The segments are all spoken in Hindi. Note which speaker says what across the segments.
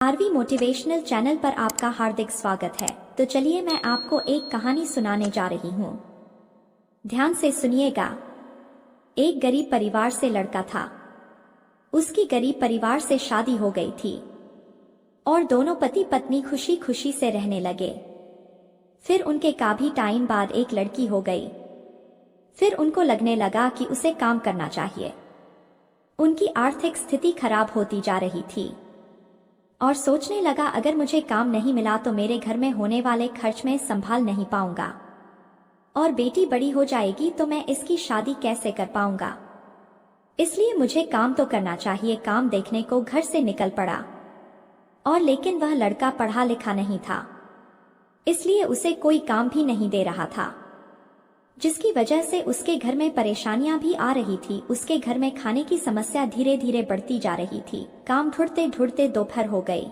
Speaker 1: आरवी मोटिवेशनल चैनल पर आपका हार्दिक स्वागत है। तो चलिए मैं आपको एक कहानी सुनाने जा रही हूँ। ध्यान से सुनिएगा। एक गरीब परिवार से लड़का था। उसकी गरीब परिवार से शादी हो गई थी और दोनों पति पत्नी खुशी खुशी से रहने लगे। फिर उनके काफी टाइम बाद एक लड़की हो गई। फिर उनको लगने लगा कि उसे काम करना चाहिए। उनकी आर्थिक स्थिति खराब होती जा रही थी और सोचने लगा अगर मुझे काम नहीं मिला तो मेरे घर में होने वाले खर्च में संभाल नहीं पाऊंगा और बेटी बड़ी हो जाएगी तो मैं इसकी शादी कैसे कर पाऊंगा। इसलिए मुझे काम तो करना चाहिए। काम देखने को घर से निकल पड़ा और लेकिन वह लड़का पढ़ा लिखा नहीं था, इसलिए उसे कोई काम भी नहीं दे रहा था, जिसकी वजह से उसके घर में परेशानियां भी आ रही थी। उसके घर में खाने की समस्या धीरे धीरे बढ़ती जा रही थी। काम ढूंढते ढूंढते दोपहर हो गई।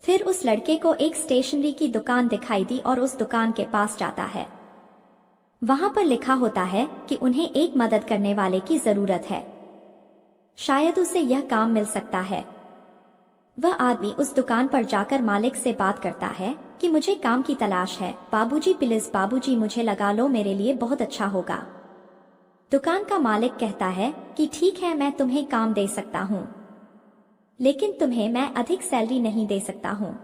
Speaker 1: फिर उस लड़के को एक स्टेशनरी की दुकान दिखाई दी और उस दुकान के पास जाता है। वहां पर लिखा होता है कि उन्हें एक मदद करने वाले की जरूरत है, शायद उसे यह काम मिल सकता है। वह आदमी उस दुकान पर जाकर मालिक से बात करता है कि मुझे काम की तलाश है। बाबूजी प्लीज बाबूजी मुझे लगा लो, मेरे लिए बहुत अच्छा होगा। दुकान का मालिक कहता है कि ठीक है, मैं तुम्हें काम दे सकता हूँ, लेकिन तुम्हें मैं अधिक सैलरी नहीं दे सकता हूँ।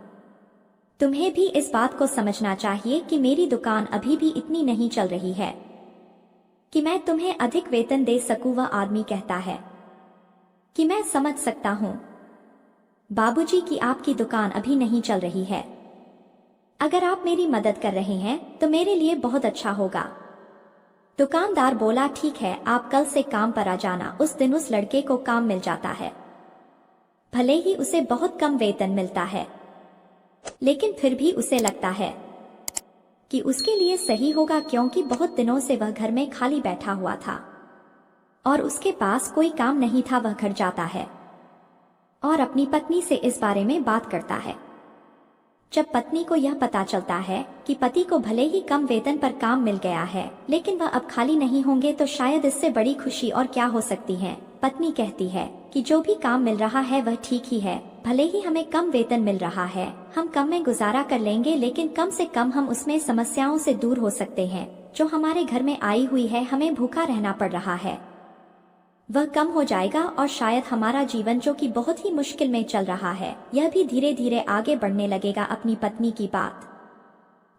Speaker 1: तुम्हें भी इस बात को समझना चाहिए कि मेरी दुकान अभी भी इतनी नहीं चल रही है कि मैं तुम्हें अधिक वेतन दे सकूं। वह आदमी कहता है कि मैं समझ सकता हूँ बाबूजी कि आपकी दुकान अभी नहीं चल रही है। अगर आप मेरी मदद कर रहे हैं तो मेरे लिए बहुत अच्छा होगा। दुकानदार बोला ठीक है, आप कल से काम पर आ जाना। उस दिन उस लड़के को काम मिल जाता है। भले ही उसे बहुत कम वेतन मिलता है, लेकिन फिर भी उसे लगता है कि उसके लिए सही होगा, क्योंकि बहुत दिनों से वह घर में खाली बैठा हुआ था और उसके पास कोई काम नहीं था। वह घर जाता है और अपनी पत्नी से इस बारे में बात करता है। जब पत्नी को यह पता चलता है कि पति को भले ही कम वेतन पर काम मिल गया है, लेकिन वह अब खाली नहीं होंगे, तो शायद इससे बड़ी खुशी और क्या हो सकती है। पत्नी कहती है कि जो भी काम मिल रहा है वह ठीक ही है। भले ही हमें कम वेतन मिल रहा है, हम कम में गुजारा कर लेंगे, लेकिन कम से कम हम उसमें समस्याओं से दूर हो सकते हैं जो हमारे घर में आई हुई है। हमें भूखा रहना पड़ रहा है, वह कम हो जाएगा और शायद हमारा जीवन जो कि बहुत ही मुश्किल में चल रहा है, यह भी धीरे धीरे आगे बढ़ने लगेगा। अपनी पत्नी की बात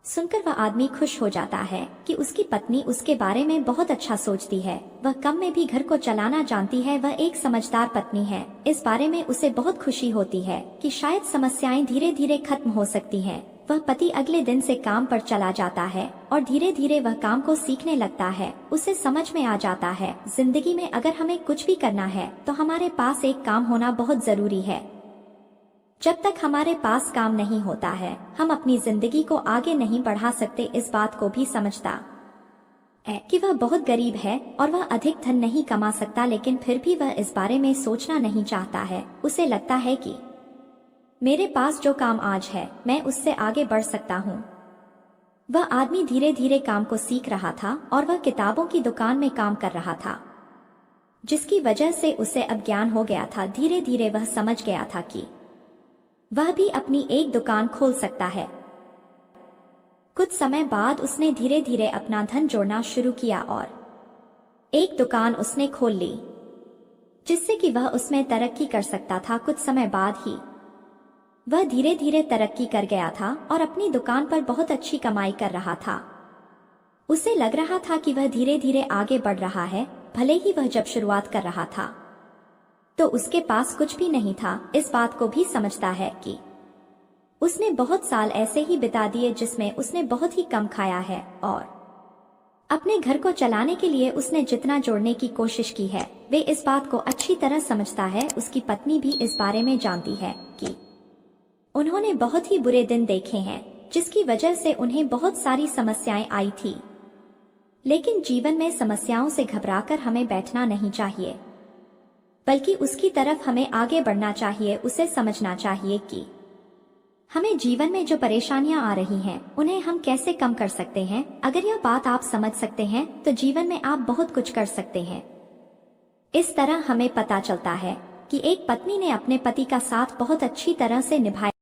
Speaker 1: सुनकर वह आदमी खुश हो जाता है कि उसकी पत्नी उसके बारे में बहुत अच्छा सोचती है। वह कम में भी घर को चलाना जानती है। वह एक समझदार पत्नी है। इस बारे में उसे बहुत खुशी होती है कि शायद समस्याएं धीरे धीरे खत्म हो सकती हैं। वह पति अगले दिन से काम पर चला जाता है और धीरे धीरे वह काम को सीखने लगता है। उसे समझ में आ जाता है जिंदगी में अगर हमें कुछ भी करना है तो हमारे पास एक काम होना बहुत जरूरी है। जब तक हमारे पास काम नहीं होता है, हम अपनी जिंदगी को आगे नहीं बढ़ा सकते। इस बात को भी समझता है कि वह बहुत गरीब है और वह अधिक धन नहीं कमा सकता, लेकिन फिर भी वह इस बारे में सोचना नहीं चाहता है। उसे लगता है कि मेरे पास जो काम आज है मैं उससे आगे बढ़ सकता हूँ। वह आदमी धीरे धीरे काम को सीख रहा था और वह किताबों की दुकान में काम कर रहा था, जिसकी वजह से उसे अब ज्ञान हो गया था। धीरे धीरे वह समझ गया था कि वह भी अपनी एक दुकान खोल सकता है। कुछ समय बाद उसने धीरे धीरे अपना धन जोड़ना शुरू किया और एक दुकान उसने खोल ली, जिससे कि वह उसमें तरक्की कर सकता था। कुछ समय बाद ही वह धीरे धीरे तरक्की कर गया था और अपनी दुकान पर बहुत अच्छी कमाई कर रहा था। उसे लग रहा था कि वह धीरे धीरे आगे बढ़ रहा है। भले ही वह जब शुरुआत कर रहा था तो उसके पास कुछ भी नहीं था। इस बात को भी समझता है कि उसने बहुत साल ऐसे ही बिता दिए जिसमें उसने बहुत ही कम खाया है और अपने घर को चलाने के लिए उसने जितना जोड़ने की कोशिश की है, वे इस बात को अच्छी तरह समझता है। उसकी पत्नी भी इस बारे में जानती है कि उन्होंने बहुत ही बुरे दिन देखे हैं, जिसकी वजह से उन्हें बहुत सारी समस्याएं आई थी। लेकिन जीवन में समस्याओं से घबराकर हमें बैठना नहीं चाहिए, बल्कि उसकी तरफ हमें आगे बढ़ना चाहिए। उसे समझना चाहिए कि हमें जीवन में जो परेशानियां आ रही हैं, उन्हें हम कैसे कम कर सकते हैं। अगर यह बात आप समझ सकते हैं तो जीवन में आप बहुत कुछ कर सकते हैं। इस तरह हमें पता चलता है कि एक पत्नी ने अपने पति का साथ बहुत अच्छी तरह से निभाया।